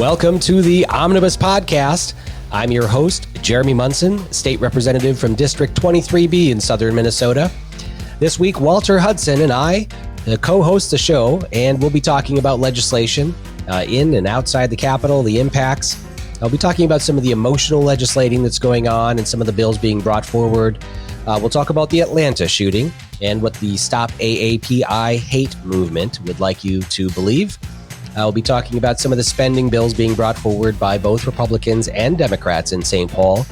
Welcome to the Omnibus Podcast. I'm your host, Jeremy Munson, State Representative from District 23B in Southern Minnesota. This week, Walter Hudson and I co-host the show, and we'll be talking about legislation in and outside the Capitol, the impacts. I'll be talking about some of the emotional legislating that's going on and some of the bills being brought forward. We'll talk about the Atlanta shooting and what the Stop AAPI hate movement would like you to believe. I'll be talking about some of the spending bills being brought forward by both Republicans and Democrats in St. Paul.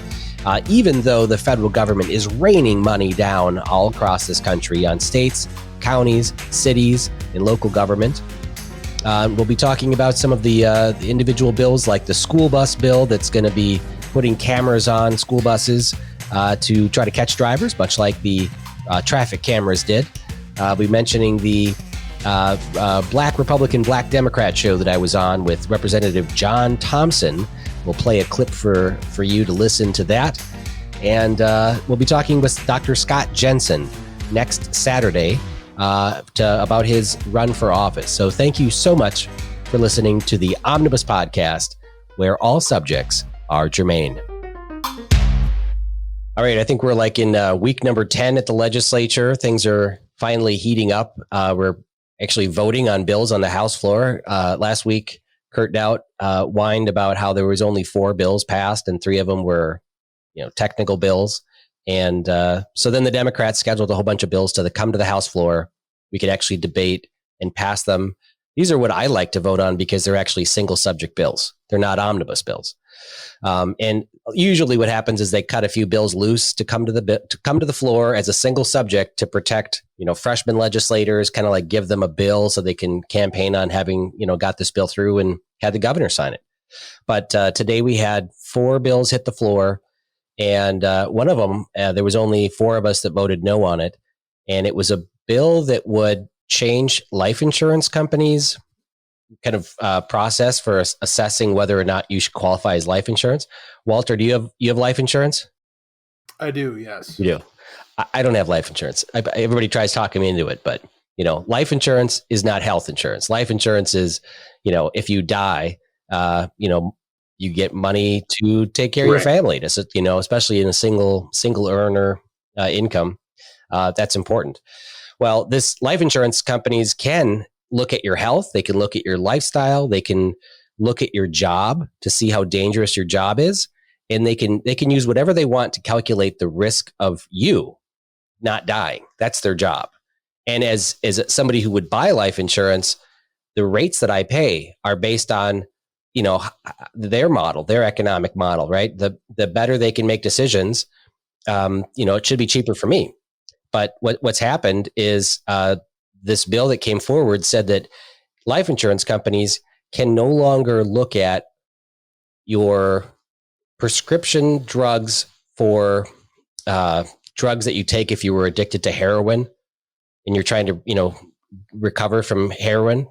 Even though the federal government is raining money down all across this country on states, counties, cities, and local government. We'll be talking about some of the individual bills like the school bus bill that's going to be putting cameras on school buses to try to catch drivers, much like the traffic cameras did. I'll be mentioning the Black Republican, Black Democrat show that I was on with Representative John Thompson. We'll play a clip for you to listen to that. And we'll be talking with Dr. Scott Jensen next Saturday about his run for office. So thank you so much for listening to the Omnibus Podcast, where all subjects are germane. All right, I think we're like in week number 10 at the legislature. Things are finally heating up. We're actually voting on bills on the House floor. Last week, Kurt Doubt whined about how there was only 4 bills passed and 3 of them were, technical bills. And so then the Democrats scheduled a whole bunch of bills to come to the House floor. We could actually debate and pass them. These are what I like to vote on because they're actually single subject bills. They're not omnibus bills. And usually what happens is they cut a few bills loose to come to the floor as a single subject to protect, freshman legislators, kind of like give them a bill so they can campaign on having, got this bill through and had the governor sign it. But today we had 4 bills hit the floor, and one of them, there was only 4 of us that voted no on it. And it was a bill that would change life insurance companies' kind of process for assessing whether or not you should qualify as life insurance. Walter, do you have life insurance? I do, yes. You do. I don't have life insurance. Everybody tries talking me into it, but life insurance is not health insurance. Life insurance is, if you die, you get money to take care of your family. Especially in a single earner income, that's important. Well, this life insurance companies can look at your health. They can look at your lifestyle. They can look at your job to see how dangerous your job is. And they can use whatever they want to calculate the risk of you not dying. That's their job. And as somebody who would buy life insurance, the rates that I pay are based on, their model, their economic model, right? The better they can make decisions, it should be cheaper for me. But what's happened is this bill that came forward said that life insurance companies can no longer look at your prescription drugs for drugs that you take if you were addicted to heroin and you're trying to, recover from heroin,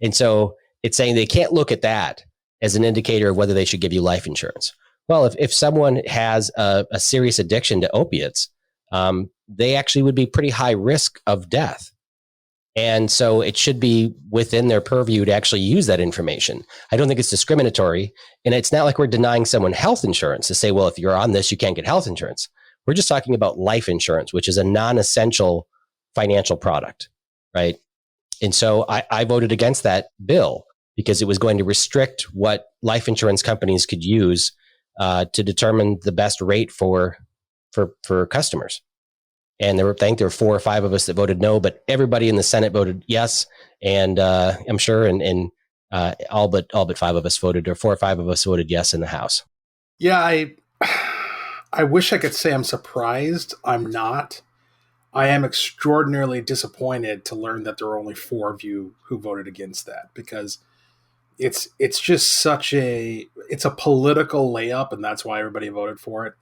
and so it's saying they can't look at that as an indicator of whether they should give you life insurance. Well, if someone has a serious addiction to opiates, they actually would be pretty high risk of death. And so it should be within their purview to actually use that information. I don't think it's discriminatory. And it's not like we're denying someone health insurance to say, well, if you're on this, you can't get health insurance. We're just talking about life insurance, which is a non-essential financial product, right? And so I voted against that bill because it was going to restrict what life insurance companies could use to determine the best rate for customers. And there were 4 or 5 of us that voted no, but everybody in the Senate voted yes. And I'm sure, and all but 5 of us voted, or 4 or 5 of us voted yes in the House. Yeah, I wish I could say I'm surprised. I'm not. I am extraordinarily disappointed to learn that there are only 4 of you who voted against that, because it's just it's a political layup, and that's why everybody voted for it.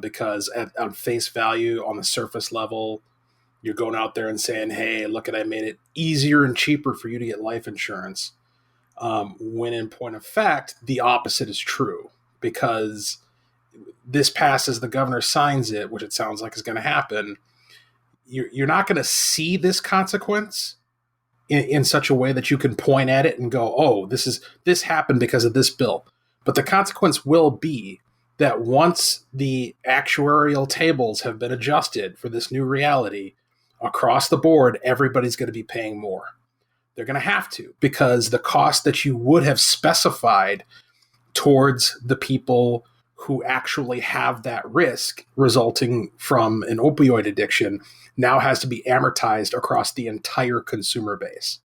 Because on face value, on the surface level, you're going out there and saying, hey, look, I made it easier and cheaper for you to get life insurance. When in point of fact, the opposite is true, because this passes, the governor signs it, which it sounds like is going to happen. You're not going to see this consequence in such a way that you can point at it and go, oh, this happened because of this bill. But the consequence will be that once the actuarial tables have been adjusted for this new reality, across the board, everybody's going to be paying more. They're going to have to, because the cost that you would have specified towards the people who actually have that risk resulting from an opioid addiction now has to be amortized across the entire consumer base.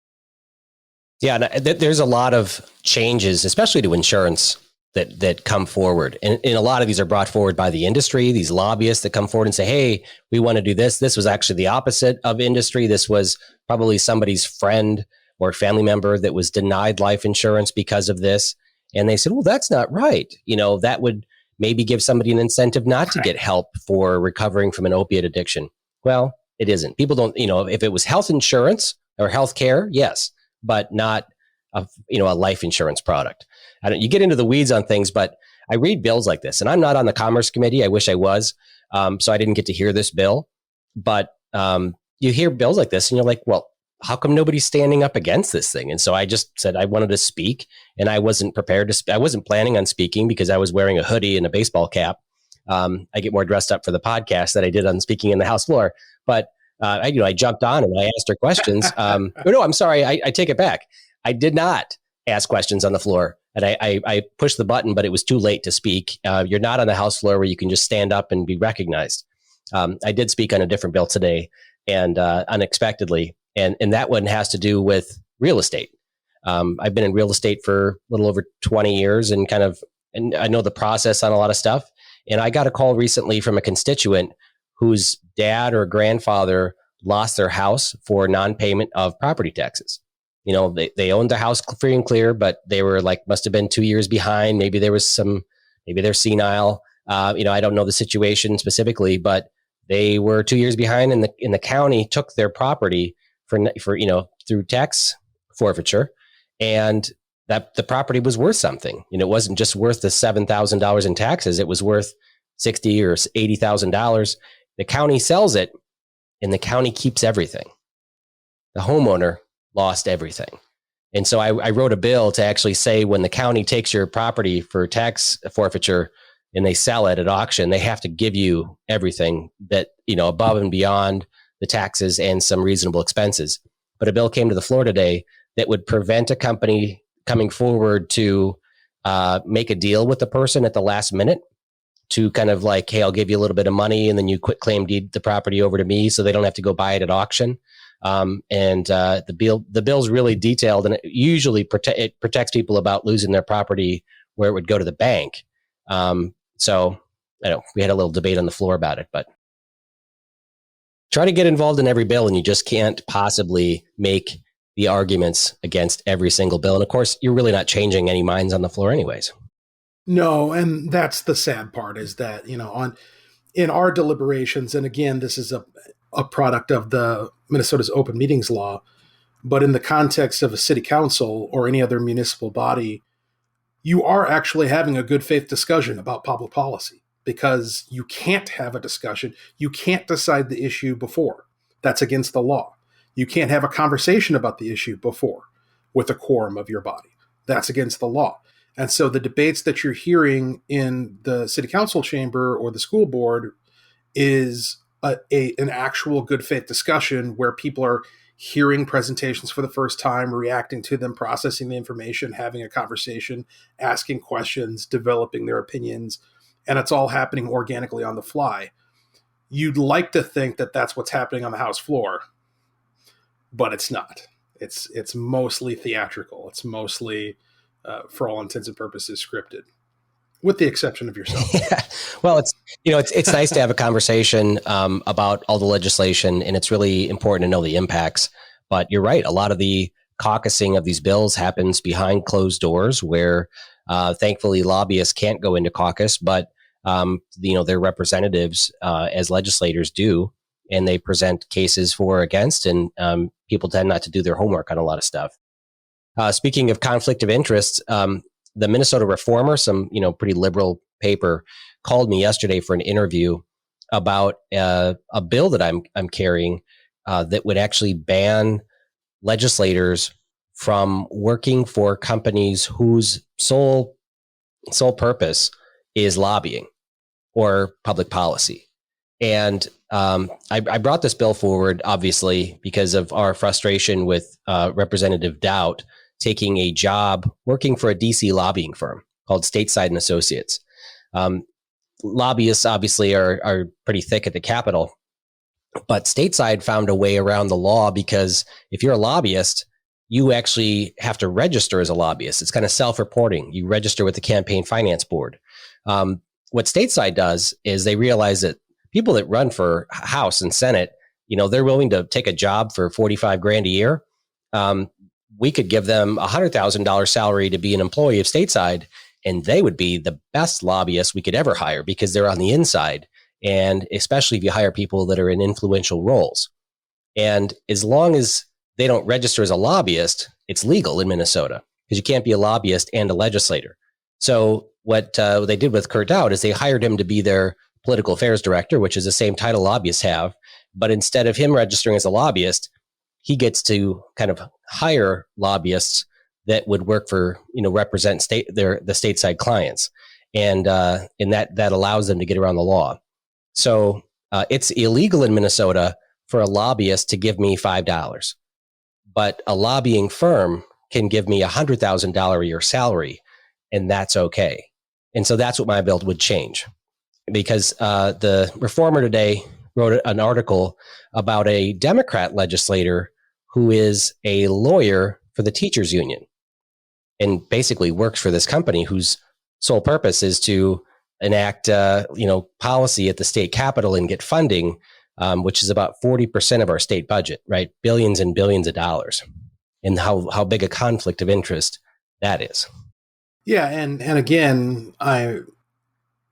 Yeah, there's a lot of changes, especially to insurance, that come forward. And a lot of these are brought forward by the industry, these lobbyists that come forward and say, hey, we want to do this. This was actually the opposite of industry. This was probably somebody's friend or family member that was denied life insurance because of this. And they said, well, that's not right. That would maybe give somebody an incentive not to get help for recovering from an opiate addiction. Well, it isn't. People don't, if it was health insurance or health care, yes, but not a life insurance product. You get into the weeds on things, but I read bills like this, and I'm not on the Commerce Committee. I wish I was. So I didn't get to hear this bill, but you hear bills like this and you're like, well, how come nobody's standing up against this thing? And so I just said I wanted to speak, and I wasn't prepared to. I wasn't planning on speaking because I was wearing a hoodie and a baseball cap. I get more dressed up for the podcast than I did on speaking in the House floor. But I jumped on and I asked her questions. No, I'm sorry. I take it back. I did not ask questions on the floor, and I pushed the button, but it was too late to speak. You're not on the House floor where you can just stand up and be recognized. I did speak on a different bill today, and unexpectedly. And that one has to do with real estate. I've been in real estate for a little over 20 years and I know the process on a lot of stuff. And I got a call recently from a constituent whose dad or grandfather lost their house for non-payment of property taxes. They owned the house free and clear, but they were must have been 2 years behind. Maybe there was maybe they're senile. I don't know the situation specifically, but they were 2 years behind, and the county took their property for through tax forfeiture, and that the property was worth something. It wasn't just worth the $7,000 in taxes; it was worth $60,000 or $80,000. The county sells it, and the county keeps everything. The homeowner lost everything, and so I wrote a bill to actually say when the county takes your property for tax forfeiture and they sell it at auction, they have to give you everything that above and beyond the taxes and some reasonable expenses. But a bill came to the floor today that would prevent a company coming forward to make a deal with the person at the last minute to hey, I'll give you a little bit of money and then you quit claim deed the property over to me so they don't have to go buy it at auction. The bill's really detailed, and it usually protects people about losing their property where it would go to the bank. So I know we had a little debate on the floor about it, but try to get involved in every bill, and you just can't possibly make the arguments against every single bill. And of course, you're really not changing any minds on the floor anyways. No, and that's the sad part, is that, in our deliberations, and again, this is a product of the Minnesota's open meetings law, but in the context of a city council or any other municipal body, you are actually having a good faith discussion about public policy, because you can't have a discussion. You can't decide the issue before. That's against the law. You can't have a conversation about the issue before with a quorum of your body. That's against the law. And so the debates that you're hearing in the city council chamber or the school board is an actual good faith discussion where people are hearing presentations for the first time, reacting to them, processing the information, having a conversation, asking questions, developing their opinions, and it's all happening organically on the fly. You'd like to think that that's what's happening on the House floor, but it's not. It's mostly theatrical. It's mostly, for all intents and purposes, scripted, with the exception of yourself. Yeah. Well, it's nice to have a conversation about all the legislation, and it's really important to know the impacts. But you're right. A lot of the caucusing of these bills happens behind closed doors, where thankfully lobbyists can't go into caucus, but their representatives as legislators do, and they present cases for or against, and people tend not to do their homework on a lot of stuff. Speaking of conflict of interest, the Minnesota Reformer, some pretty liberal paper, called me yesterday for an interview about a bill that I'm carrying that would actually ban legislators from working for companies whose sole purpose is lobbying or public policy. And I brought this bill forward, obviously, because of our frustration with Representative Doubt taking a job working for a DC lobbying firm called Stateside and Associates. Lobbyists obviously are pretty thick at the Capitol, but Stateside found a way around the law because if you're a lobbyist, you actually have to register as a lobbyist. It's kind of self-reporting. You register with the Campaign Finance Board. What Stateside does is they realize that people that run for House and Senate, they're willing to take a job for $45,000 a year. We could give them a $100,000 salary to be an employee of Stateside, and they would be the best lobbyists we could ever hire because they're on the inside. And especially if you hire people that are in influential roles. And as long as they don't register as a lobbyist, it's legal in Minnesota because you can't be a lobbyist and a legislator. So what they did with Kurt Dowd is they hired him to be their political affairs director, which is the same title lobbyists have. But instead of him registering as a lobbyist, he gets to kind of hire lobbyists that would work for, represent the stateside clients. And that allows them to get around the law. So it's illegal in Minnesota for a lobbyist to give me $5, but a lobbying firm can give me $100,000 a year salary, and that's okay. And so that's what my bill would change, because the Reformer today wrote an article about a Democrat legislator who is a lawyer for the teachers union and basically works for this company whose sole purpose is to enact, policy at the state capitol and get funding, which is about 40% of our state budget, right? Billions and billions of dollars, and how big a conflict of interest that is. Yeah, and again, my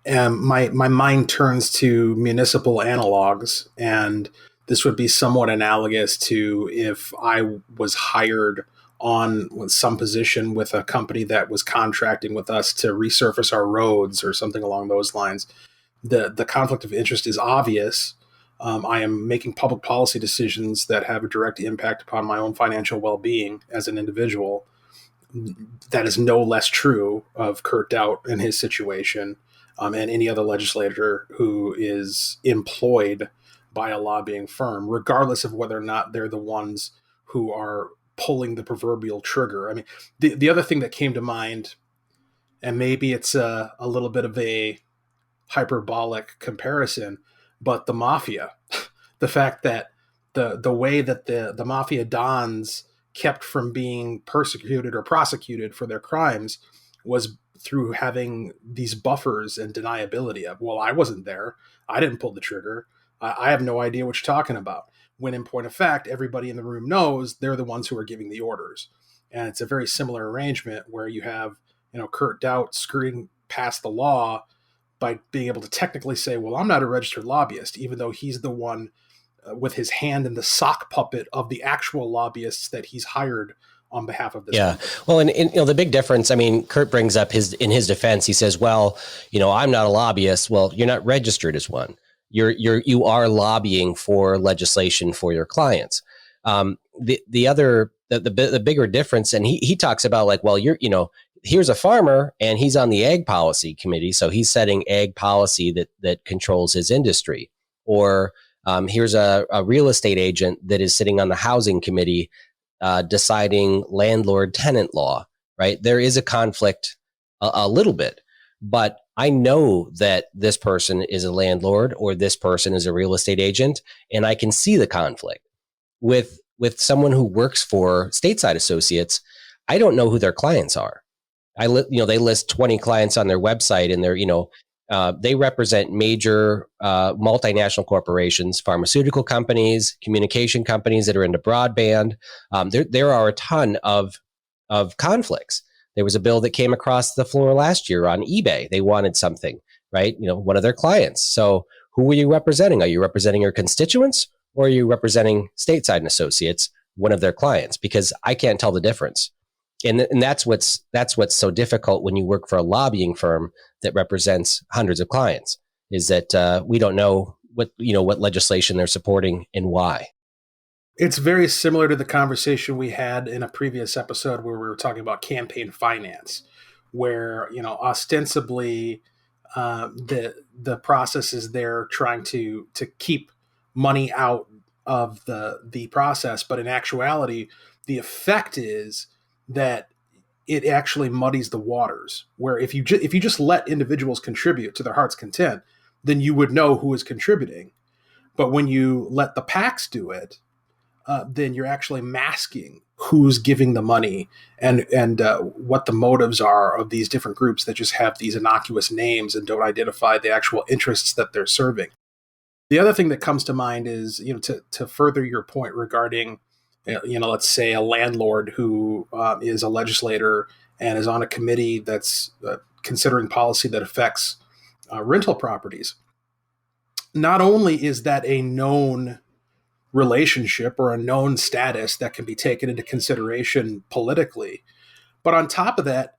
mind turns to municipal analogs, and this would be somewhat analogous to if I was hired on with some position with a company that was contracting with us to resurface our roads or something along those lines. The conflict of interest is obvious. I am making public policy decisions that have a direct impact upon my own financial well-being as an individual. That is no less true of Kurt Doubt and his situation, and any other legislator who is employed by a lobbying firm, regardless of whether or not they're the ones who are pulling the proverbial trigger. I mean, the other thing that came to mind, and maybe it's a little bit of a hyperbolic comparison, but the mafia, the fact that the way that the mafia dons kept from being persecuted or prosecuted for their crimes was through having these buffers and deniability of, well, I wasn't there. I didn't pull the trigger. I have no idea what you're talking about. When in point of fact, everybody in the room knows they're the ones who are giving the orders. And it's a very similar arrangement where you have, Kurt Doubt screwing past the law by being able to technically say, well, I'm not a registered lobbyist, even though he's the one with his hand in the sock puppet of the actual lobbyists that he's hired on behalf of this. Yeah. Company. Well, and the big difference, I mean, Kurt brings up in his defense, he says, well, I'm not a lobbyist. Well, you're not registered as one. You are lobbying for legislation for your clients. The bigger difference, and he talks about like, well, here's a farmer and he's on the ag policy committee, so he's setting ag policy that controls his industry. Or here's a real estate agent that is sitting on the housing committee deciding landlord-tenant law. Right? There is a conflict a little bit, but I know that this person is a landlord or this person is a real estate agent, and I can see the conflict. With someone who works for Stateside Associates, I don't know who their clients are. They list 20 clients on their website, and they represent major multinational corporations, pharmaceutical companies, communication companies that are into broadband. There are a ton of conflicts. There was a bill that came across the floor last year on eBay. They wanted something, right? One of their clients. So who are you representing? Are you representing your constituents, or are you representing Stateside and Associates, one of their clients? Because I can't tell the difference. And that's what's so difficult when you work for a lobbying firm that represents hundreds of clients, is that we don't know what legislation they're supporting and why. It's very similar to the conversation we had in a previous episode where we were talking about campaign finance, where ostensibly the process is there trying to keep money out of the process, but in actuality, the effect is that it actually muddies the waters. Where if you just let individuals contribute to their heart's content, then you would know who is contributing. But when you let the PACs do it, then you're actually masking who's giving the money and what the motives are of these different groups that just have these innocuous names and don't identify the actual interests that they're serving. The other thing that comes to mind is, to further your point regarding, let's say a landlord who is a legislator and is on a committee that's considering policy that affects rental properties. Not only is that a known relationship or a known status that can be taken into consideration politically, but on top of that,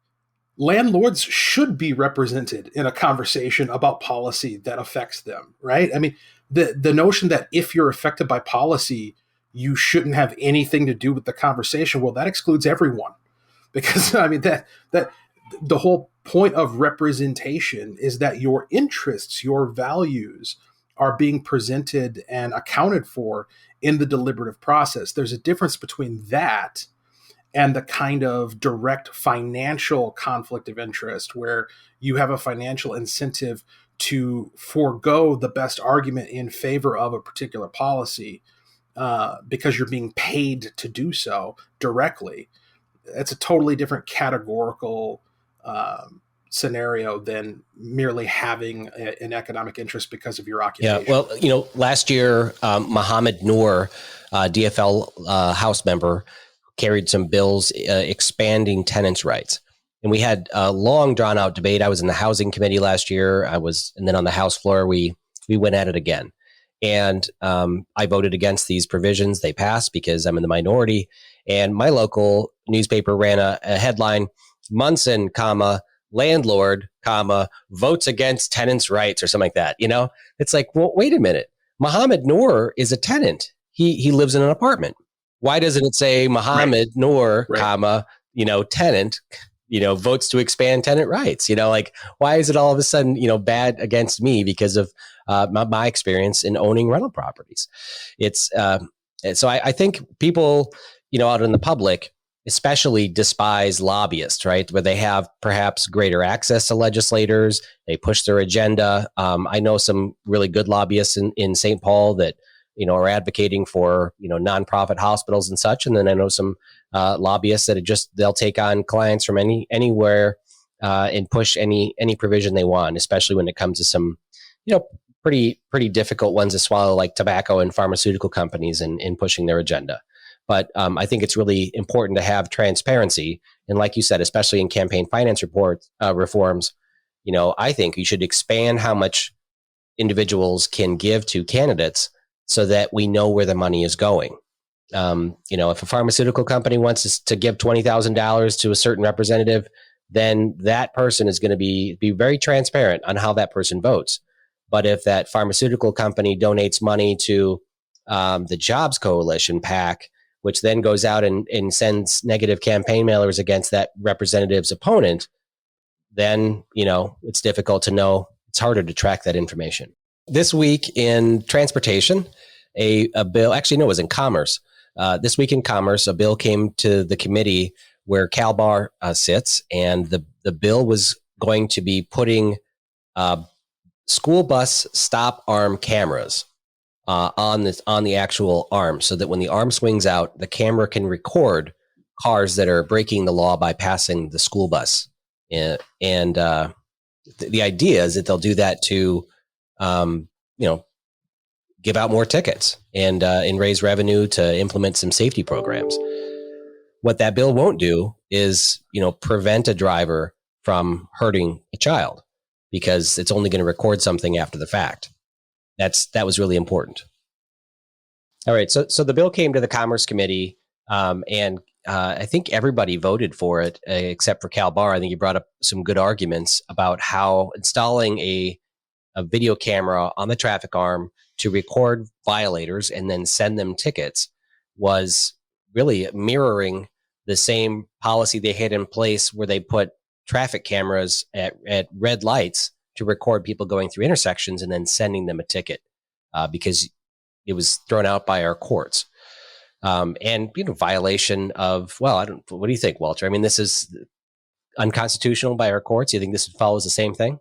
landlords should be represented in a conversation about policy that affects them, right? I mean, the notion that if you're affected by policy, you shouldn't have anything to do with the conversation, well, that excludes everyone. Because I mean that the whole point of representation is that your interests, your values are being presented and accounted for in the deliberative process. There's a difference between that and the kind of direct financial conflict of interest where you have a financial incentive to forego the best argument in favor of a particular policy because you're being paid to do so directly. It's a totally different categorical scenario than merely having an economic interest because of your occupation. Yeah, well, last year, Mohammed Noor, DFL House member, carried some bills expanding tenants' rights. And we had a long, drawn-out debate. I was in the housing committee last year. And then on the House floor, we went at it again. And I voted against these provisions. They passed because I'm in the minority. And my local newspaper ran a headline, Munson, landlord, votes against tenants' rights or something like that. It's like, well, wait a minute. Mohammed Noor is a tenant. He lives in an apartment. Why doesn't it say Mohammed Noor, tenant, votes to expand tenant rights? Why is it all of a sudden, bad against me because of my experience in owning rental properties? It's so I think people, out in the public, especially despise lobbyists, right? Where they have perhaps greater access to legislators. They push their agenda. I know some really good lobbyists in St. Paul that, are advocating for, nonprofit hospitals and such. And then I know some lobbyists that they'll take on clients from anywhere and push any provision they want, especially when it comes to some, pretty difficult ones to swallow, like tobacco and pharmaceutical companies in pushing their agenda. But I think it's really important to have transparency. And like you said, especially in campaign finance reforms, I think you should expand how much individuals can give to candidates so that we know where the money is going. If a pharmaceutical company wants to give $20,000 to a certain representative, then that person is going to be very transparent on how that person votes. But if that pharmaceutical company donates money to the Jobs Coalition PAC, which then goes out and sends negative campaign mailers against that representative's opponent, then, it's difficult to know. It's harder to track that information. This week in transportation, a bill, actually, no, it was in commerce. This week in commerce, a bill came to the committee where CalBar sits, and the bill was going to be putting school bus stop arm cameras on the actual arm, so that when the arm swings out, the camera can record cars that are breaking the law by passing the school bus. And the idea is that they'll do that to, give out more tickets and raise revenue to implement some safety programs. What that bill won't do is, prevent a driver from hurting a child, because it's only going to record something after the fact. That was really important. All right, so the bill came to the Commerce Committee, and I think everybody voted for it except for CalBar. I think you brought up some good arguments about how installing a video camera on the traffic arm to record violators and then send them tickets was really mirroring the same policy they had in place where they put traffic cameras at red lights to record people going through intersections and then sending them a ticket because it was thrown out by our courts. And, violation of, what do you think, Walter? I mean, this is unconstitutional by our courts. You think this follows the same thing?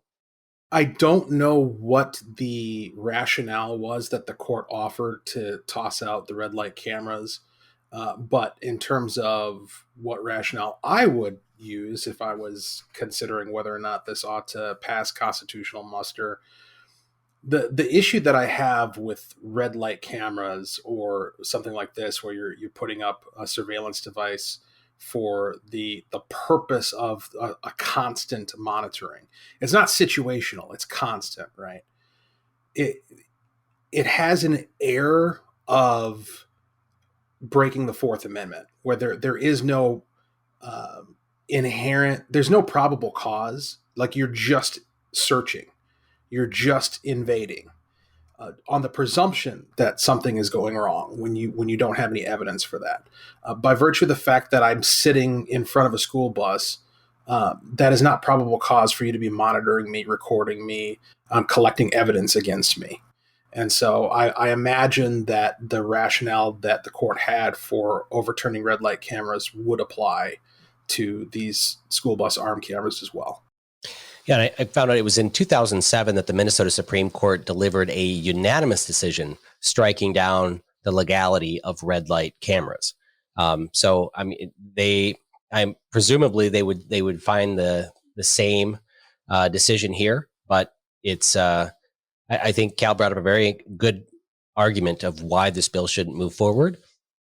I don't know what the rationale was that the court offered to toss out the red light cameras. But in terms of what rationale I would use if I was considering whether or not this ought to pass constitutional muster, the issue that I have with red light cameras or something like this, where you're putting up a surveillance device for the purpose of a constant monitoring. It's not situational, it's constant, right? It has an air of breaking the Fourth Amendment, where there is no there's no probable cause. Like, you're just searching, you're just invading on the presumption that something is going wrong when you don't have any evidence for that. By virtue of the fact that I'm sitting in front of a school bus, that is not probable cause for you to be monitoring me, recording me, collecting evidence against me. And so I imagine that the rationale that the court had for overturning red light cameras would apply to these school bus arm cameras as well. Yeah, and I found out it was in 2007 that the Minnesota Supreme Court delivered a unanimous decision striking down the legality of red light cameras. So, I mean, presumably they would find the same decision here, but it's. I think Cal brought up a very good argument of why this bill shouldn't move forward.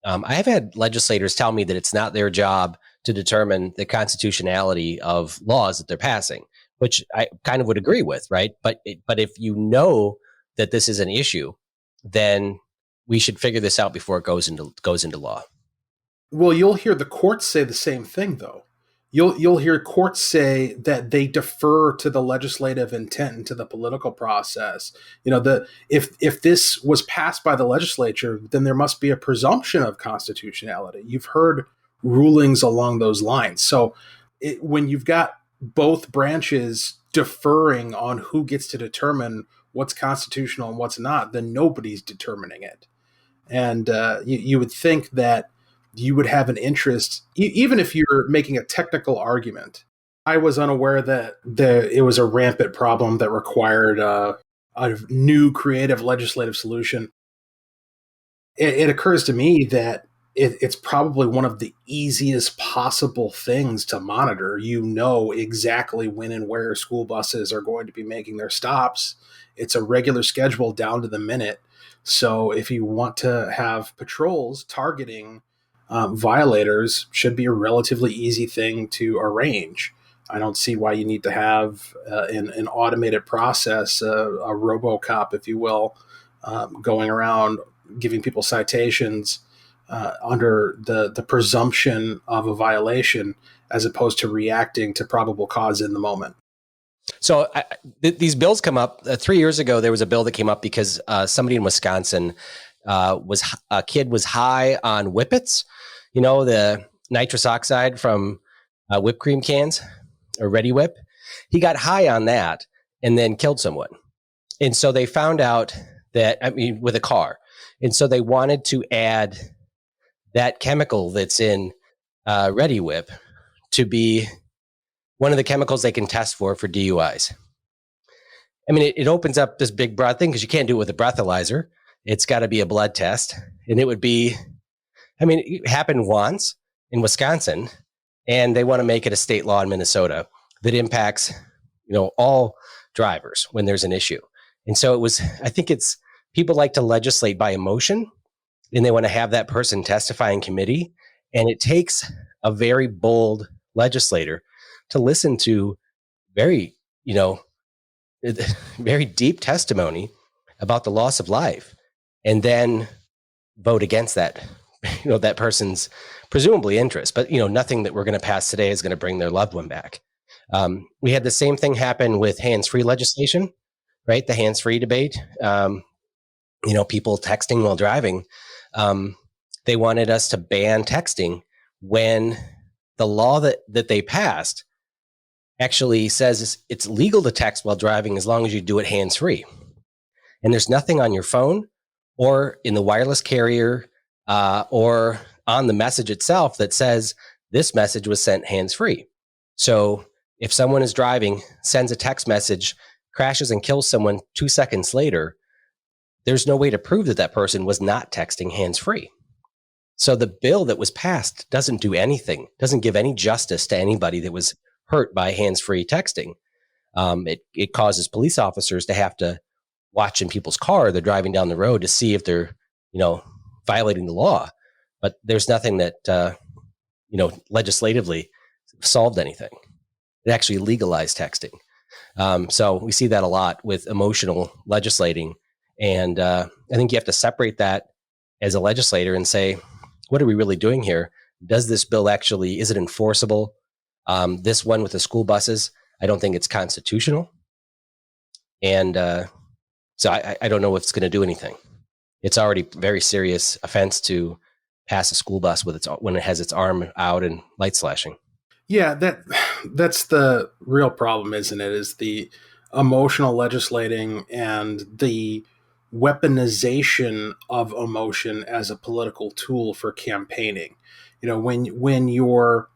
I have had legislators tell me that it's not their job to determine the constitutionality of laws that they're passing, which I kind of would agree with, right? But if you know that this is an issue, then we should figure this out before it goes into law. Well, you'll hear the courts say the same thing, though. You'll hear courts say that they defer to the legislative intent and to the political process. If this was passed by the legislature, then there must be a presumption of constitutionality. You've heard rulings along those lines. So when you've got both branches deferring on who gets to determine what's constitutional and what's not, then nobody's determining it. And you would think that you would have an interest, even if you're making a technical argument. I was unaware that it was a rampant problem that required a new creative legislative solution. It occurs to me that it's probably one of the easiest possible things to monitor. You know exactly when and where school buses are going to be making their stops. It's a regular schedule down to the minute. So if you want to have patrols targeting violators, should be a relatively easy thing to arrange. I don't see why you need to have an automated process, a RoboCop, if you will, going around giving people citations under the presumption of a violation, as opposed to reacting to probable cause in the moment. So these bills come up. 3 years ago, there was a bill that came up because somebody in Wisconsin a kid was high on Whippets, the nitrous oxide from whipped cream cans or Ready Whip. He got high on that and then killed someone. And so they found out that, with a car. And so they wanted to add that chemical that's in Ready Whip to be one of the chemicals they can test for DUIs. It opens up this big broad thing because you can't do it with a breathalyzer. It's got to be a blood test. And it would be, it happened once in Wisconsin, and they want to make it a state law in Minnesota that impacts, all drivers when there's an issue. And so I think people like to legislate by emotion, and they want to have that person testify in committee. And it takes a very bold legislator to listen to very, very deep testimony about the loss of life, and then vote against that, that person's presumably interest. But, nothing that we're going to pass today is going to bring their loved one back. We had the same thing happen with hands-free legislation, right? The hands-free debate, people texting while driving. they wanted us to ban texting when the law that they passed actually says it's legal to text while driving as long as you do it hands-free. And there's nothing on your phone or in the wireless carrier or on the message itself that says this message was sent hands-free. So if someone is driving, sends a text message, crashes and kills someone 2 seconds later, there's no way to prove that that person was not texting hands-free. So the bill that was passed doesn't do anything, doesn't give any justice to anybody that was hurt by hands-free texting. It causes police officers to have to watch in people's car, they're driving down the road to see if they're, violating the law. But there's nothing that, legislatively solved anything. It actually legalized texting. So we see that a lot with emotional legislating. And I think you have to separate that as a legislator and say, what are we really doing here? Does this bill actually, is it enforceable? This one with the school buses, I don't think it's constitutional. And so I don't know if it's going to do anything. It's already very serious offense to pass a school bus when it has its arm out and lights flashing. Yeah, that's the real problem, isn't it? Is the emotional legislating and the weaponization of emotion as a political tool for campaigning. When your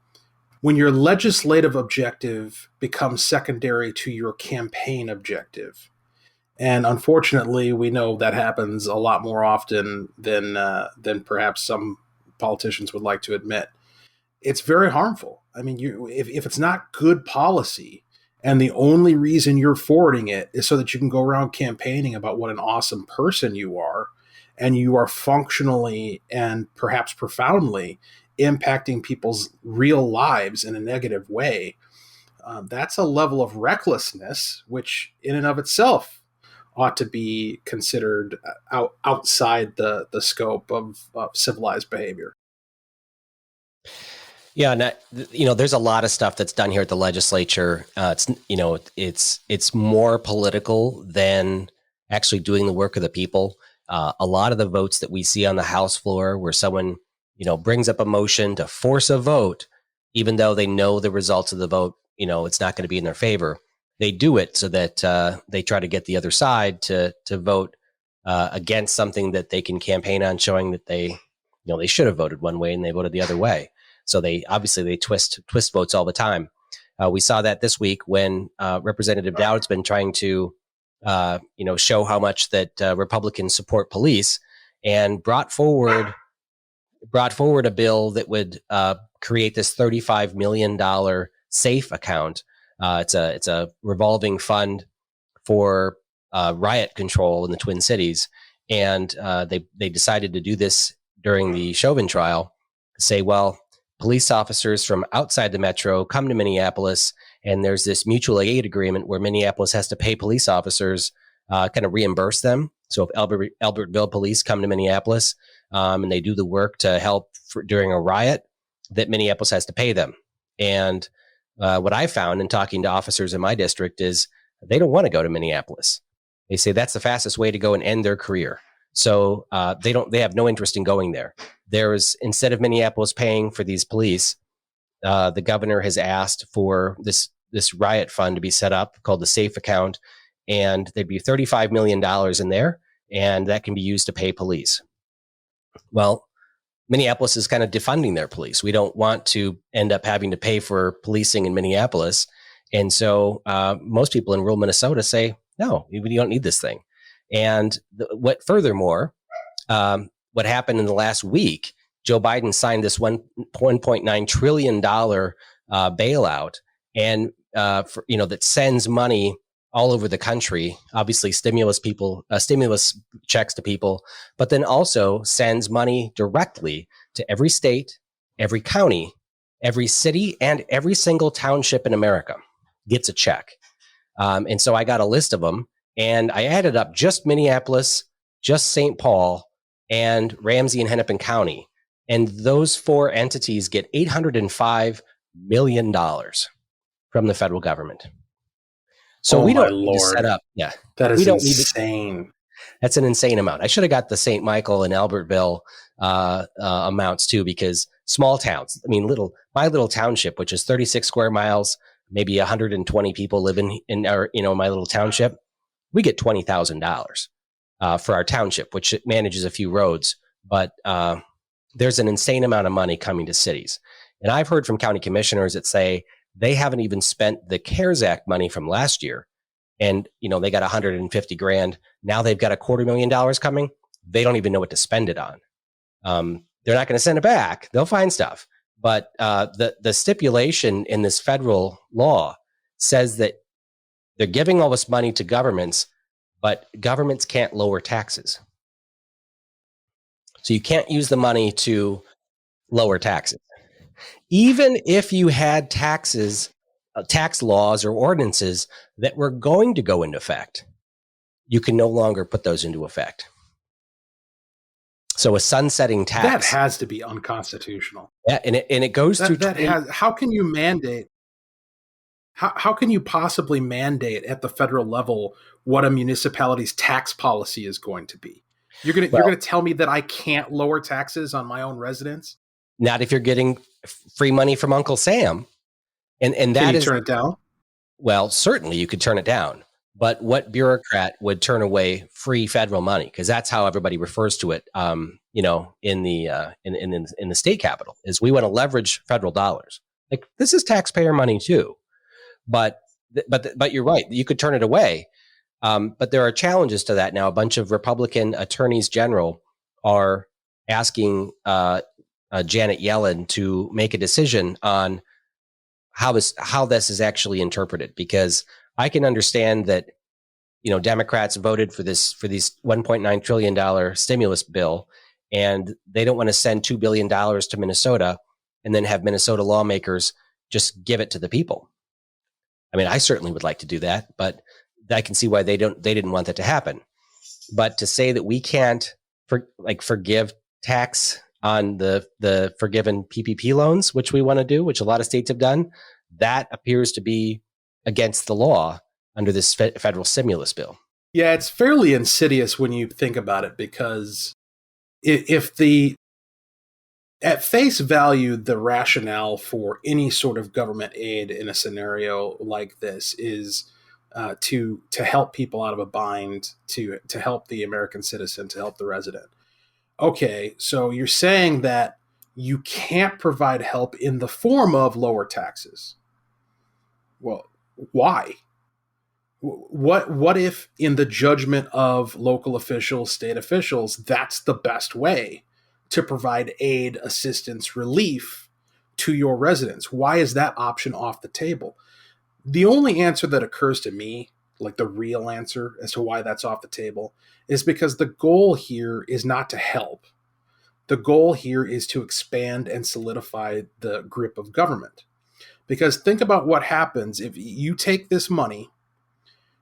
legislative objective becomes secondary to your campaign objective. And unfortunately, we know that happens a lot more often than perhaps some politicians would like to admit. It's very harmful. I mean, if it's not good policy and the only reason you're forwarding it is so that you can go around campaigning about what an awesome person you are, and you are functionally and perhaps profoundly impacting people's real lives in a negative way, that's a level of recklessness, which in and of itself ought to be considered outside the scope of civilized behavior. Yeah, and there's a lot of stuff that's done here at the legislature. It's more political than actually doing the work of the people. A lot of the votes that we see on the House floor, where someone brings up a motion to force a vote, even though they know the results of the vote, it's not going to be in their favor. They do it so that they try to get the other side to vote against something that they can campaign on, showing that they should have voted one way and they voted the other way. So they twist votes all the time. We saw that this week when Representative Dowd's been trying to show how much that Republicans support police, and brought forward a bill that would create this $35 million SAFE account. It's a revolving fund for riot control in the Twin Cities, and they decided to do this during the Chauvin trial. Say, well, police officers from outside the metro come to Minneapolis, and there's this mutual aid agreement where Minneapolis has to pay police officers, kind of reimburse them. So if Albertville police come to Minneapolis and they do the work to help during a riot, that Minneapolis has to pay them. And what I found in talking to officers in my district is they don't want to go to Minneapolis. They say that's the fastest way to go and end their career. So they have no interest in going there. Instead of Minneapolis paying for these police, the governor has asked for this riot fund to be set up called the SAFE account, and there'd be $35 million in there, and that can be used to pay police. Well, Minneapolis is kind of defunding their police. We don't want to end up having to pay for policing in Minneapolis. And so most people in rural Minnesota say, no, we don't need this thing. And furthermore, what happened in the last week, Joe Biden signed this $1.9 trillion bailout, and that sends money all over the country. Obviously, stimulus checks to people, but then also sends money directly to every state, every county, every city, and every single township in America gets a check. And so I got a list of them, and I added up just Minneapolis, just St. Paul, and Ramsey and Hennepin County. And those four entities get $805 million from the federal government. So we don't need to set up. Yeah. That is insane. That's an insane amount. I should have got the St. Michael and Albertville amounts too, because small towns, I mean, my little township, which is 36 square miles, maybe 120 people live in our, my little township, we get $20,000 for our township, which manages a few roads. But there's an insane amount of money coming to cities. And I've heard from county commissioners that say they haven't even spent the CARES Act money from last year. And, they got 150 grand. Now they've got $250,000 coming. They don't even know what to spend it on. They're not going to send it back. They'll find stuff. But the stipulation in this federal law says that they're giving all this money to governments, but governments can't lower taxes. So you can't use the money to lower taxes. Even if you had tax laws or ordinances that were going to go into effect, you can no longer put those into effect. So a sunsetting tax, that has to be unconstitutional. Yeah, and it goes through. How can you mandate? How can you possibly mandate at the federal level what a municipality's tax policy is going to be? You're gonna tell me that I can't lower taxes on my own residents? Not if you're getting free money from Uncle Sam, and that Can you is turn it down. Well, certainly you could turn it down. But what bureaucrat would turn away free federal money? Because that's how everybody refers to it. In the state capitol, is we want to leverage federal dollars. Like, this is taxpayer money too. But you're right. You could turn it away. But there are challenges to that now. A bunch of Republican attorneys general are asking Janet Yellen to make a decision on how this is actually interpreted, because I can understand that, Democrats voted for these $1.9 trillion stimulus bill, and they don't want to send $2 billion to Minnesota and then have Minnesota lawmakers just give it to the people. I mean, I certainly would like to do that, but I can see why they didn't want that to happen. But to say that we can't forgive tax on the forgiven PPP loans, which we want to do, which a lot of states have done, that appears to be against the law under this federal stimulus bill. Yeah, it's fairly insidious when you think about it, because at face value, the rationale for any sort of government aid in a scenario like this is to help people out of a bind, to help the American citizen, to help the resident. Okay, so you're saying that you can't provide help in the form of lower taxes. Well, why? What if, in the judgment of local officials, state officials, that's the best way to provide aid, assistance, relief to your residents? Why is that option off the table? The only answer that occurs to me, like the real answer as to why that's off the table, is because the goal here is not to help. The goal here is to expand and solidify the grip of government. Because think about what happens if you take this money,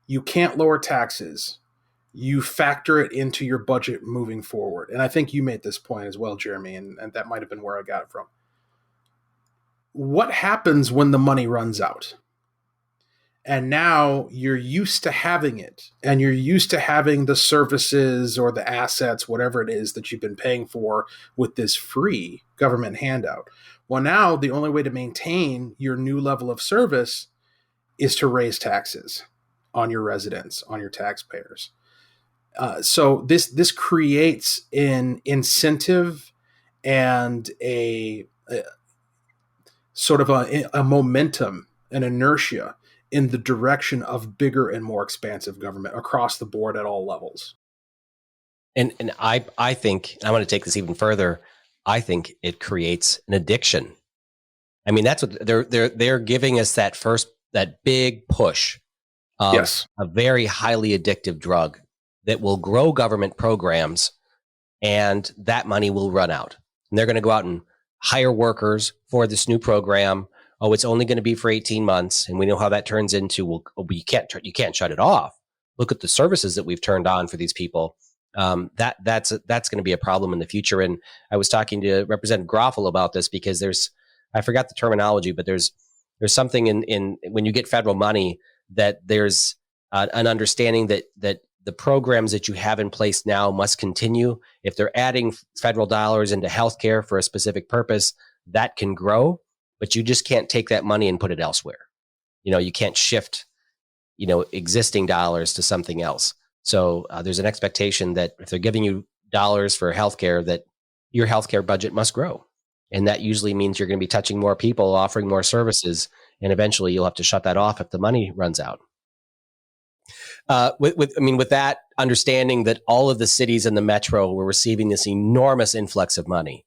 you can't lower taxes, you factor it into your budget moving forward. And I think you made this point as well, Jeremy, and that might have been where I got it from. What happens when the money runs out? And now you're used to having it, and you're used to having the services or the assets, whatever it is that you've been paying for with this free government handout. Well, now the only way to maintain your new level of service is to raise taxes on your residents, on your taxpayers. So this creates an incentive and a sort of a momentum, an inertia in the direction of bigger and more expansive government across the board at all levels. And I think, I want to take this even further, I think it creates an addiction. I mean, that's what they're giving us, that big push of Yes. a very highly addictive drug that will grow government programs, and that money will run out. And they're going to go out and hire workers for this new program. Oh, it's only going to be for 18 months. And we know how that turns into, well, you can't shut it off. Look at the services that we've turned on for these people. That's going to be a problem in the future. And I was talking to Representative Groffel about this, because I forgot the terminology, but there's something in when you get federal money, that there's an understanding that the programs that you have in place now must continue. If they're adding federal dollars into healthcare for a specific purpose, that can grow, but you just can't take that money and put it elsewhere. You can't shift, existing dollars to something else. So there's an expectation that if they're giving you dollars for healthcare, that your healthcare budget must grow. And that usually means you're going to be touching more people, offering more services, and eventually you'll have to shut that off if the money runs out. With that understanding that all of the cities in the metro were receiving this enormous influx of money,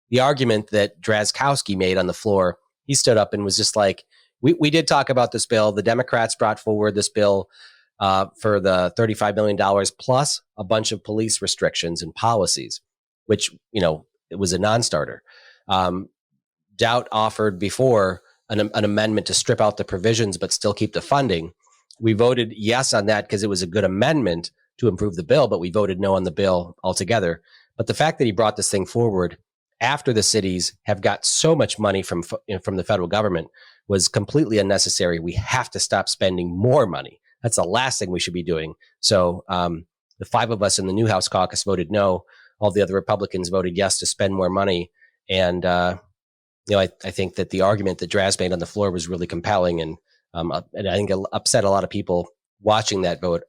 the argument that Drazkowski made on the floor, he stood up and was just like, we did talk about this bill. The Democrats brought forward this bill for the $35 million plus a bunch of police restrictions and policies, which, it was a non-starter. Doubt offered before an amendment to strip out the provisions but still keep the funding. We voted yes on that because it was a good amendment to improve the bill, but we voted no on the bill altogether. But the fact that he brought this thing forward after the cities have got so much money from the federal government was completely unnecessary. We have to stop spending more money. That's the last thing we should be doing. So the 5 of us in the New House caucus voted no. All the other Republicans voted yes to spend more money. And, I think that the argument that Draz made on the floor was really compelling. And I think it upset a lot of people watching that vote,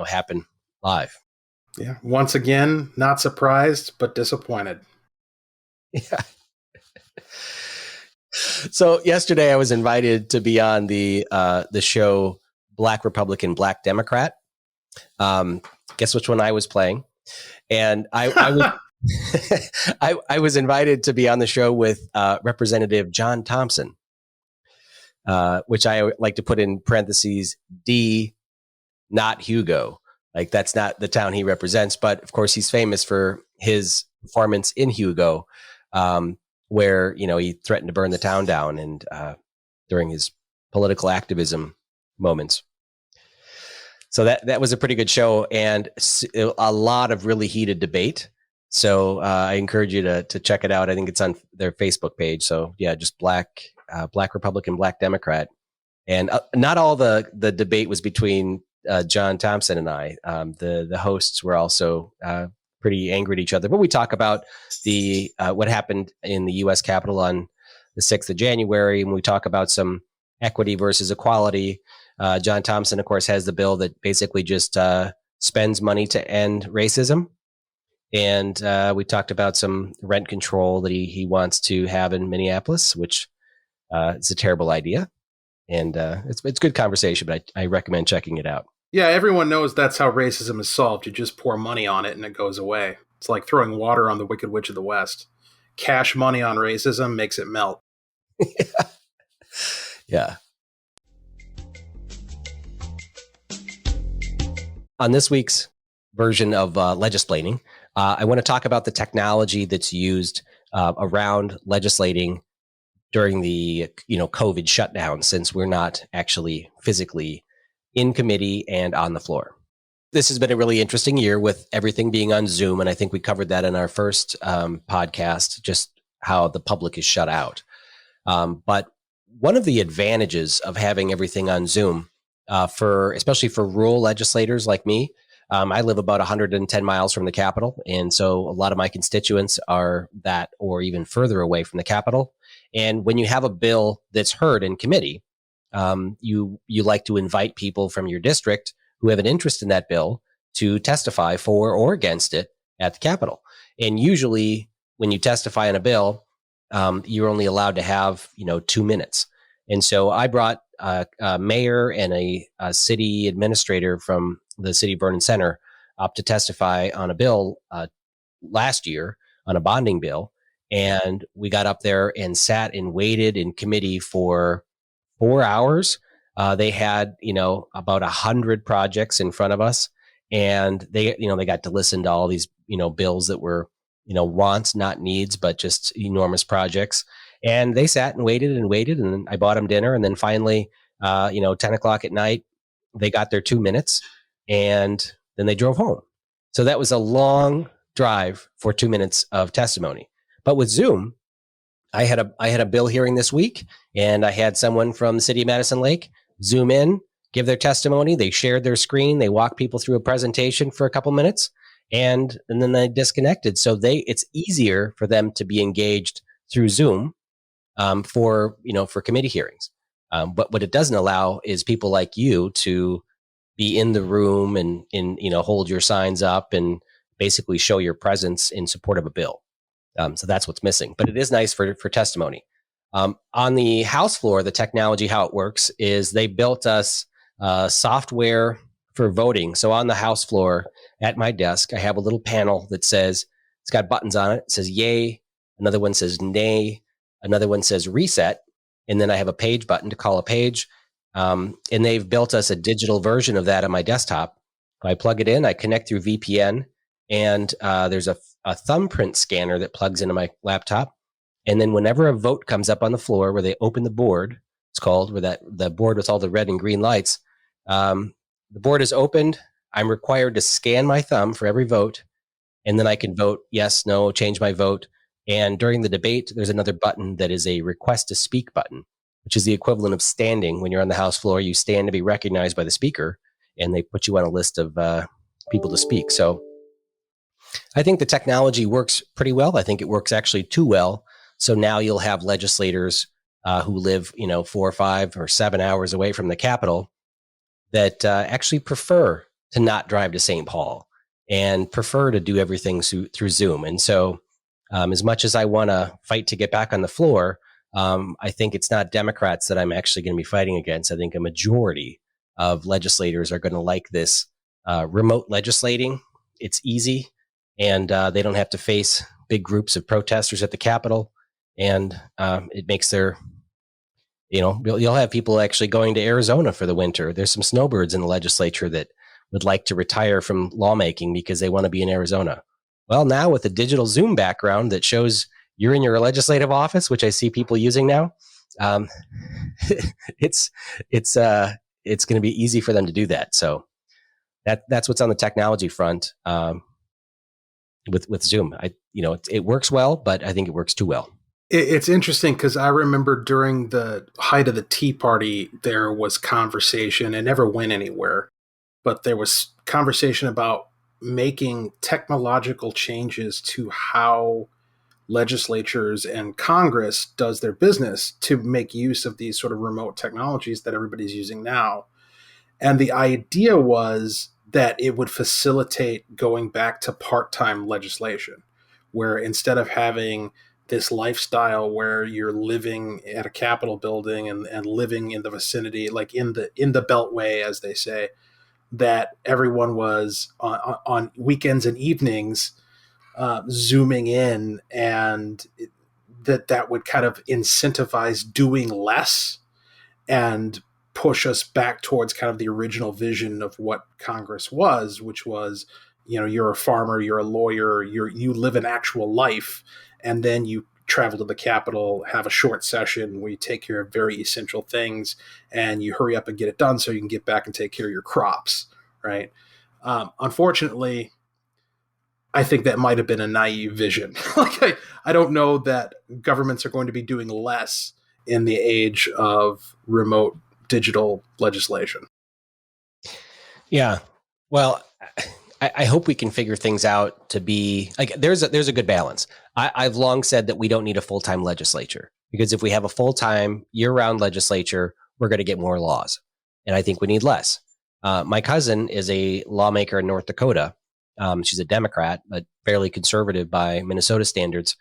happen live. Yeah. Once again, not surprised, but disappointed. Yeah. So yesterday I was invited to be on the show Black Republican, Black Democrat. Guess which one I was playing? And I was I was invited to be on the show with Representative John Thompson, which I like to put in parentheses, D, not Hugo. Like that's not the town he represents, but of course he's famous for his performance in Hugo, where he threatened to burn the town down and during his political activism moments. So that was a pretty good show and a lot of really heated debate. So I encourage you to check it out. I think it's on their Facebook page. So yeah, just Black Republican, Black Democrat, and not all the debate was between John Thompson and I. The hosts were also pretty angry at each other. But we talk about the what happened in the U.S. Capitol on the 6th of January, and we talk about some equity versus equality. John Thompson, of course, has the bill that basically just spends money to end racism. And we talked about some rent control that he wants to have in Minneapolis, which is a terrible idea. And it's good conversation, but I recommend checking it out. Yeah, everyone knows that's how racism is solved. You just pour money on it and it goes away. It's like throwing water on the Wicked Witch of the West. Cash money on racism makes it melt. Yeah. On this week's version of legislating, I want to talk about the technology that's used around legislating during the COVID shutdown, since we're not actually physically in committee and on the floor. This has been a really interesting year with everything being on Zoom, and I think we covered that in our first podcast, just how the public is shut out. But one of the advantages of having everything on Zoom, especially for rural legislators like me, I live about 110 miles from the Capitol, and so a lot of my constituents are that or even further away from the Capitol. And when you have a bill that's heard in committee, you like to invite people from your district who have an interest in that bill to testify for or against it at the Capitol. And usually when you testify on a bill, you're only allowed to have 2 minutes. And so I brought a mayor and a city administrator from the city of Vernon Center up to testify on a bill last year on a bonding bill. And we got up there and sat and waited in committee for 4 hours. They had, about 100 projects in front of us, and they got to listen to all these, bills that were, wants, not needs, but just enormous projects. And they sat and waited, and I bought them dinner. And then finally, 10 o'clock at night, they got their 2 minutes, and then they drove home. So that was a long drive for 2 minutes of testimony. But with Zoom, I had a bill hearing this week, and I had someone from the city of Madison Lake Zoom in, give their testimony. They shared their screen. They walked people through a presentation for a couple minutes, and then they disconnected. So it's easier for them to be engaged through Zoom for committee hearings. But what it doesn't allow is people like you to be in the room and hold your signs up and basically show your presence in support of a bill. So that's what's missing. But it is nice for testimony. On the House floor, the technology, how it works is they built us software for voting. So on the House floor at my desk, I have a little panel that says, it's got buttons on it. It says yay. Another one says nay. Another one says reset. And then I have a page button to call a page. And they've built us a digital version of that on my desktop. I plug it in, I connect through VPN, and there's a thumbprint scanner that plugs into my laptop. And then whenever a vote comes up on the floor where they open the board, it's called, where the board with all the red and green lights, the board is opened. I'm required to scan my thumb for every vote, and then I can vote yes, no, change my vote. And during the debate, there's another button that is a request to speak button, which is the equivalent of standing. When you're on the House floor, you stand to be recognized by the speaker, and they put you on a list of people to speak. So I think the technology works pretty well. I think it works actually too well. So now you'll have legislators who live, 4 or 5 or 7 hours away from the Capitol that actually prefer to not drive to St. Paul and prefer to do everything through Zoom. And so as much as I want to fight to get back on the floor, I think it's not Democrats that I'm actually going to be fighting against. I think a majority of legislators are going to like this remote legislating. It's easy, and they don't have to face big groups of protesters at the Capitol. And it makes you'll have people actually going to Arizona for the winter. There's some snowbirds in the legislature that would like to retire from lawmaking because they want to be in Arizona. Well, now with a digital Zoom background that shows you're in your legislative office, which I see people using now, it's going to be easy for them to do that. So that's what's on the technology front with Zoom. It works well, but I think it works too well. It's interesting because I remember during the height of the Tea Party, there was conversation. It never went anywhere, but there was conversation about making technological changes to how legislatures and Congress does their business to make use of these sort of remote technologies that everybody's using now. And the idea was that it would facilitate going back to part-time legislation, where instead of having this lifestyle where you're living at a Capitol building and living in the vicinity, like in the Beltway, as they say, that everyone was on weekends and evenings zooming in, and that would kind of incentivize doing less and push us back towards kind of the original vision of what Congress was, which was, you're a farmer, you're a lawyer, you live an actual life, and then you travel to the Capitol, have a short session where you take care of very essential things, and you hurry up and get it done so you can get back and take care of your crops, right? Unfortunately, I think that might have been a naive vision. I don't know that governments are going to be doing less in the age of remote digital legislation. Yeah. Well, I hope we can figure things out to be like, there's a good balance. I've long said that we don't need a full-time legislature, because if we have a full-time year-round legislature, we're going to get more laws. And I think we need less. My cousin is a lawmaker in North Dakota. She's a Democrat, but fairly conservative by Minnesota standards.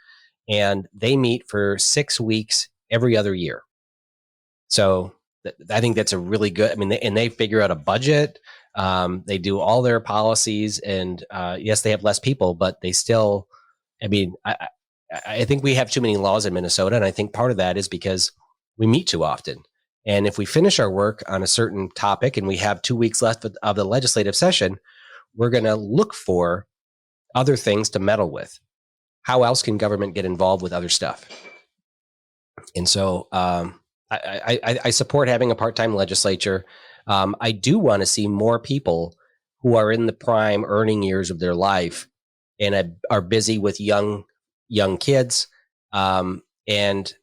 And they meet for 6 weeks every other year. So I think that's a really good, and they figure out a budget. They do all their policies, and yes, they have less people, but they still, I think we have too many laws in Minnesota. And I think part of that is because we meet too often. And if we finish our work on a certain topic and we have 2 weeks left of the legislative session, we're going to look for other things to meddle with. How else can government get involved with other stuff? And so I support having a part-time legislature. I do want to see more people who are in the prime earning years of their life and are busy with young kids and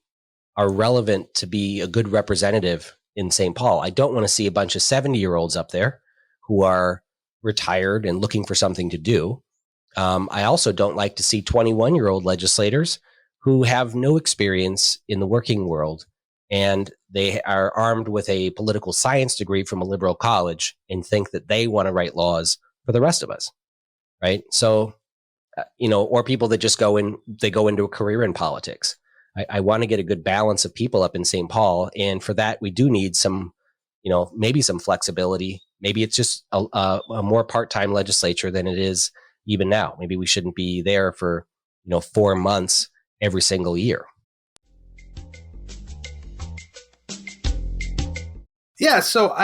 are relevant to be a good representative in St. Paul. I don't want to see a bunch of 70-year-olds up there who are retired and looking for something to do. I also don't like to see 21-year-old legislators who have no experience in the working world, and they are armed with a political science degree from a liberal college and think that they want to write laws for the rest of us, right? So, or people that just go into a career in politics. I want to get a good balance of people up in St. Paul, and for that, we do need some, maybe some flexibility. Maybe it's just a more part-time legislature than it is even now. Maybe we shouldn't be there for 4 months every single year. Yeah, so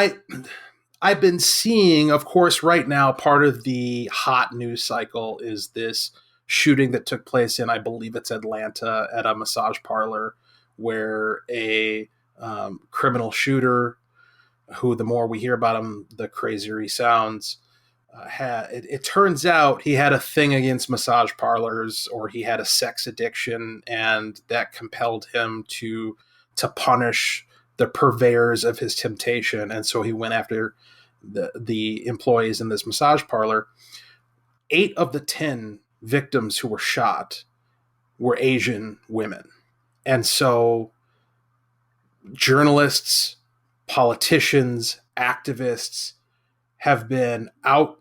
I've been seeing, of course, right now, part of the hot news cycle is this shooting that took place in, I believe it's Atlanta, at a massage parlor, where a criminal shooter, who the more we hear about him, the crazier he sounds, it turns out he had a thing against massage parlors, or he had a sex addiction, and that compelled him to punish the purveyors of his temptation. And so he went after the employees in this massage parlor. 8 of the 10 victims who were shot were Asian women. And so journalists, politicians, activists have been out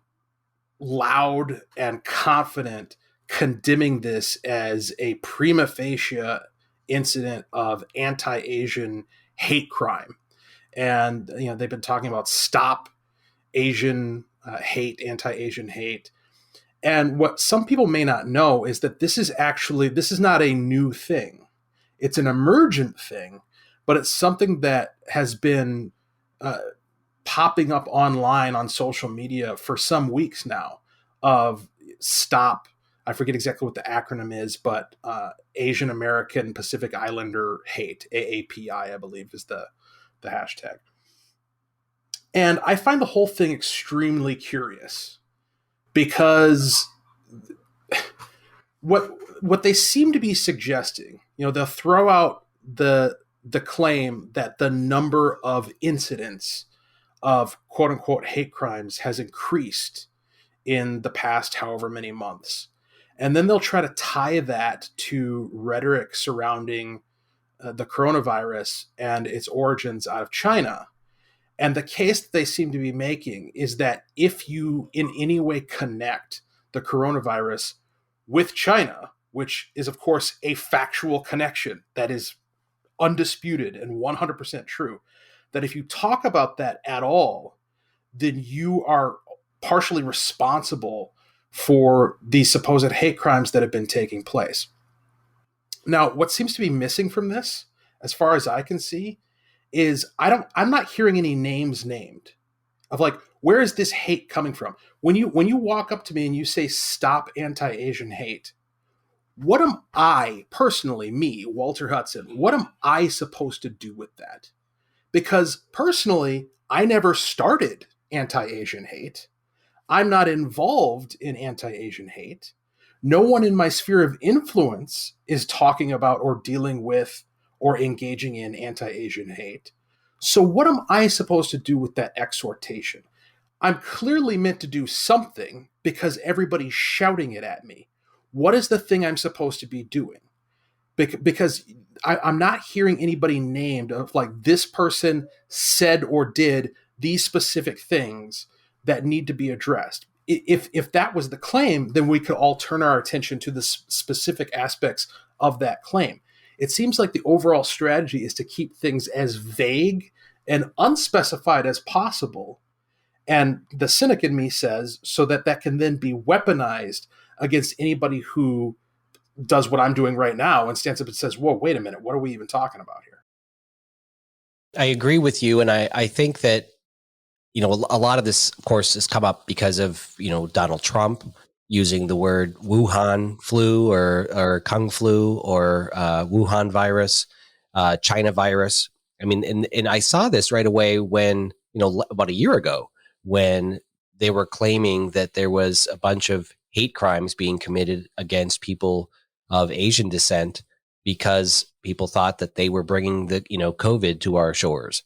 loud and confident condemning this as a prima facie incident of anti-Asian hate crime. And they've been talking about stop Asian hate, anti-Asian hate. And what some people may not know is that this is not a new thing. It's an emergent thing, but it's something that has been popping up online on social media for some weeks now, of stop, I forget exactly what the acronym is, but Asian American Pacific Islander hate, AAPI, I believe is the hashtag. And I find the whole thing extremely curious, because what they seem to be suggesting, they'll throw out the claim that the number of incidents of quote unquote hate crimes has increased in the past however many months. And then they'll try to tie that to rhetoric surrounding the coronavirus and its origins out of China. And the case that they seem to be making is that if you in any way connect the coronavirus with China, which is of course a factual connection that is undisputed and 100% true, that if you talk about that at all, then you are partially responsible for the supposed hate crimes that have been taking place. Now, what seems to be missing from this, as far as I can see, is I'm not hearing any names named of like, where is this hate coming from? When you walk up to me and you say stop anti-Asian hate, what am I personally, me, Walter Hudson, what am I supposed to do with that? Because personally, I never started anti-Asian hate. I'm not involved in anti-Asian hate. No one in my sphere of influence is talking about or dealing with or engaging in anti-Asian hate. So what am I supposed to do with that exhortation? I'm clearly meant to do something because everybody's shouting it at me. What is the thing I'm supposed to be doing? Because I'm not hearing anybody named of like, this person said or did these specific things that need to be addressed. If that was the claim, then we could all turn our attention to the specific aspects of that claim. It seems like the overall strategy is to keep things as vague and unspecified as possible. And the cynic in me says, so that can then be weaponized against anybody who does what I'm doing right now and stands up and says, whoa, wait a minute, what are we even talking about here? I agree with you. And I think that, a lot of this, of course, has come up because of, Donald Trump using the word Wuhan flu or Kung flu or Wuhan virus, China virus. I mean, and I saw this right away when, about a year ago, when they were claiming that there was a bunch of hate crimes being committed against people of Asian descent because people thought that they were bringing the, COVID to our shores.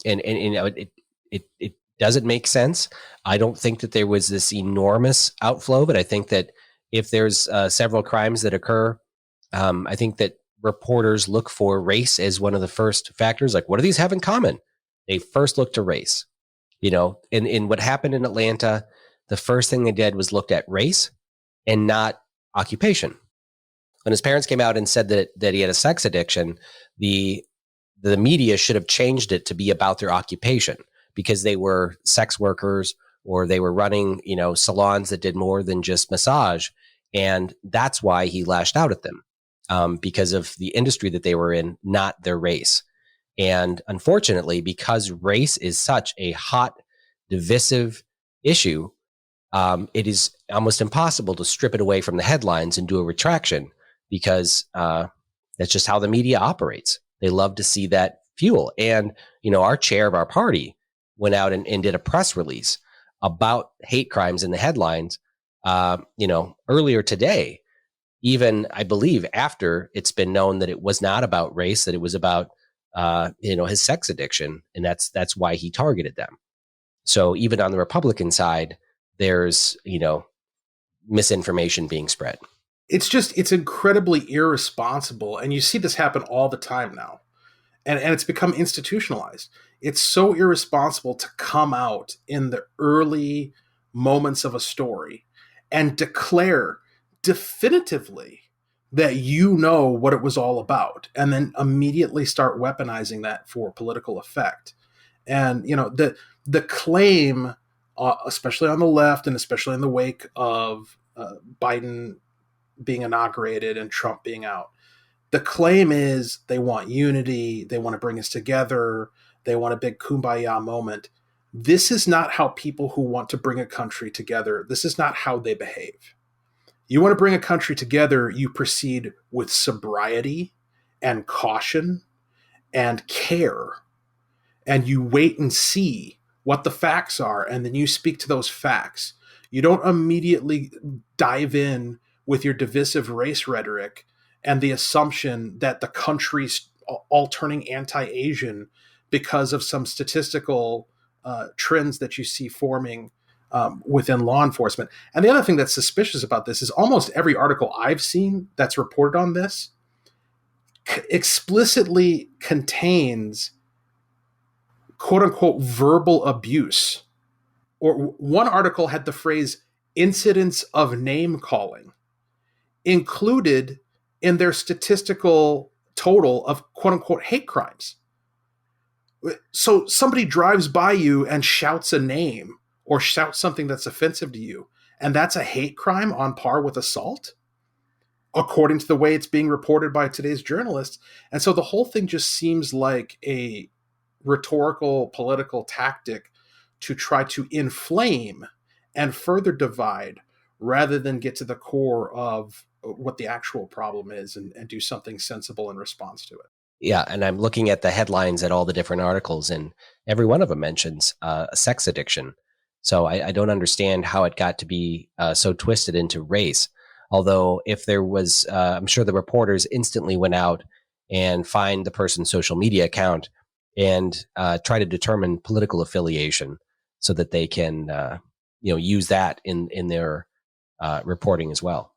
It doesn't make sense. I don't think that there was this enormous outflow, but I think that if there's several crimes that occur, I think that reporters look for race as one of the first factors. Like, what do these have in common? They first look to race. In what happened in Atlanta, the first thing they did was looked at race and not occupation. When his parents came out and said that he had a sex addiction, the media should have changed it to be about their occupation, because they were sex workers or they were running, salons that did more than just massage. And that's why he lashed out at them, because of the industry that they were in, not their race. And unfortunately, because race is such a hot, divisive issue, it is almost impossible to strip it away from the headlines and do a retraction, because that's just how the media operates. They love to see that fuel. And, our chair of our party went out and did a press release about hate crimes in the headlines, earlier today, even I believe after it's been known that it was not about race, that it was about, his sex addiction. And that's why he targeted them. So even on the Republican side, there's, misinformation being spread. It's incredibly irresponsible. And you see this happen all the time now. And it's become institutionalized. It's so irresponsible to come out in the early moments of a story and declare definitively that you know what it was all about, and then immediately start weaponizing that for political effect. And, the claim, especially on the left and especially in the wake of Biden being inaugurated and Trump being out, the claim is they want unity, they want to bring us together, they want a big kumbaya moment. This is not how people who want to bring a country together, this is not how they behave. You want to bring a country together, you proceed with sobriety and caution and care, and you wait and see what the facts are, and then you speak to those facts. You don't immediately dive in with your divisive race rhetoric and the assumption that the country's all turning anti-Asian because of some statistical trends that you see forming within law enforcement. And the other thing that's suspicious about this is almost every article I've seen that's reported on this explicitly contains quote unquote verbal abuse. Or one article had the phrase incidents of name calling included in their statistical total of quote unquote hate crimes. So somebody drives by you and shouts a name or shouts something that's offensive to you, and that's a hate crime on par with assault, according to the way it's being reported by today's journalists. And so the whole thing just seems like a rhetorical political tactic to try to inflame and further divide, rather than get to the core of what the actual problem is and do something sensible in response to it. Yeah, and I'm looking at the headlines at all the different articles, and every one of them mentions a sex addiction. So I don't understand how it got to be so twisted into race. Although if there was, I'm sure the reporters instantly went out and find the person's social media account and try to determine political affiliation so that they can, use that in their reporting as well.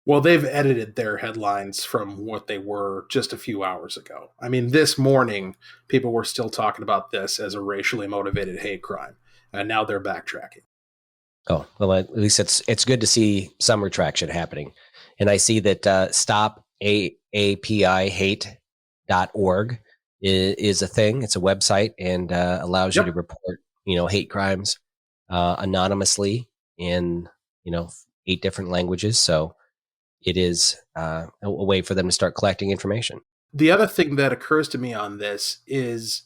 Well, they've edited their headlines from what they were just a few hours ago. I mean, this morning, people were still talking about this as a racially motivated hate crime, and now they're backtracking. Oh, well, at least it's good to see some retraction happening. And I see that stopaapihate.org is a thing. It's a website and allows you to report, hate crimes anonymously in, 8 different languages. So it is a way for them to start collecting information. The other thing that occurs to me on this is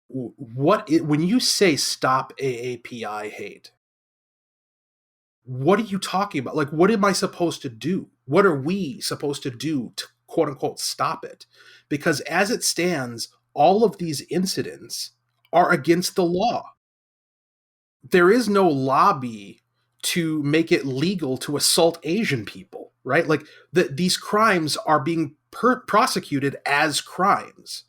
when you say stop AAPI hate, what are you talking about? Like, what am I supposed to do? What are we supposed to do to quote unquote stop it? Because as it stands, all of these incidents are against the law. There is no lobby to make it legal to assault Asian people, right? Like these crimes are being prosecuted as crimes.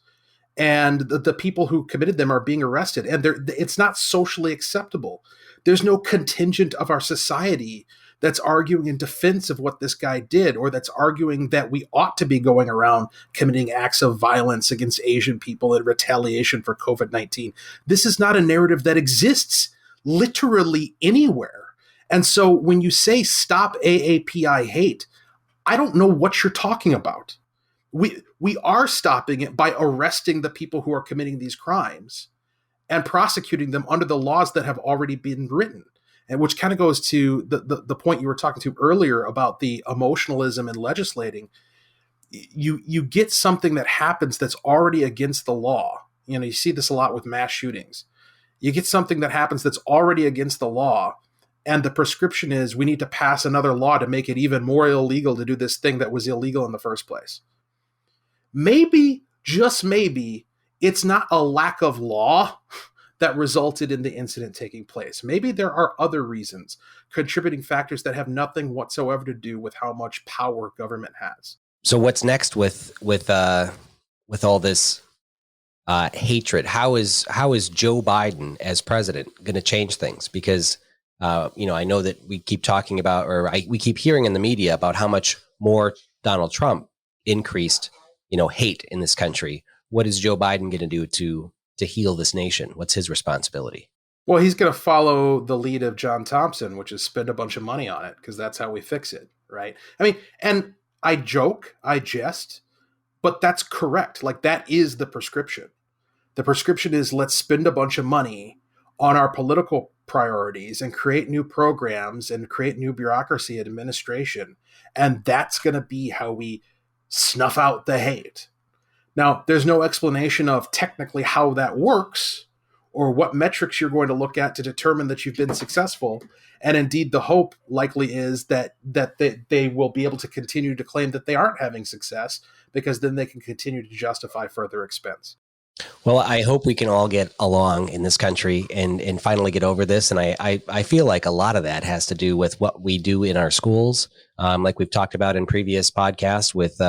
and the people who committed them are being arrested, and it's not socially acceptable. There's no contingent of our society that's arguing in defense of what this guy did, or that's arguing that we ought to be going around committing acts of violence against Asian people in retaliation for COVID-19. This is not a narrative that exists literally anywhere. And so when you say stop AAPI hate, I don't know what you're talking about. We are stopping it by arresting the people who are committing these crimes and prosecuting them under the laws that have already been written. And which kind of goes to the point you were talking to earlier about the emotionalism in legislating. You get something that happens that's already against the law. You see this a lot with mass shootings. You get something that happens that's already against the law, and the prescription is we need to pass another law to make it even more illegal to do this thing that was illegal in the first place. Maybe, just maybe, it's not a lack of law that resulted in the incident taking place. Maybe there are other reasons, contributing factors that have nothing whatsoever to do with how much power government has. So what's next with all this hatred? How is Joe Biden as president going to change things? Because I know that we keep talking about, we keep hearing in the media about how much more Donald Trump increased, hate in this country. What is Joe Biden going to do to heal this nation? What's his responsibility? Well, he's going to follow the lead of John Thompson, which is spend a bunch of money on it, because that's how we fix it, right? I mean, and I joke, I jest, but that's correct. Like, that is the prescription. The prescription is let's spend a bunch of money on our political priorities and create new programs and create new bureaucracy and administration. And that's going to be how we snuff out the hate. Now, there's no explanation of technically how that works or what metrics you're going to look at to determine that you've been successful. And indeed, the hope likely is that they will be able to continue to claim that they aren't having success, because then they can continue to justify further expense. Well, I hope we can all get along in this country and finally get over this. And I feel like a lot of that has to do with what we do in our schools, like we've talked about in previous podcasts with,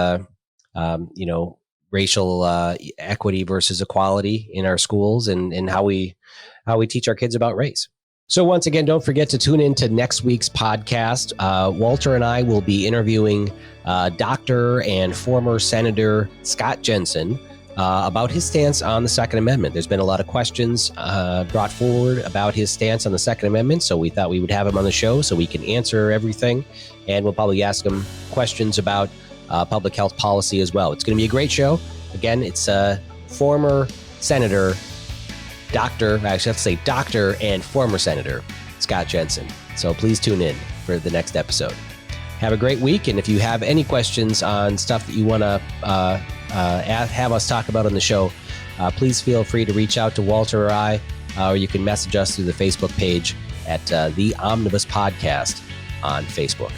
racial equity versus equality in our schools, and how we teach our kids about race. So once again, don't forget to tune in to next week's podcast. Walter and I will be interviewing Dr. and former Senator Scott Jensen about his stance on the Second Amendment. There's been a lot of questions brought forward about his stance on the Second Amendment, so we thought we would have him on the show so we can answer everything, and we'll probably ask him questions about public health policy as well. It's going to be a great show. Again, it's former Senator, Doctor and former Senator Scott Jensen. So please tune in for the next episode. Have a great week, and if you have any questions on stuff that you want to have us talk about on the show, please feel free to reach out to Walter or I, or you can message us through the Facebook page at The Omnibus Podcast on Facebook.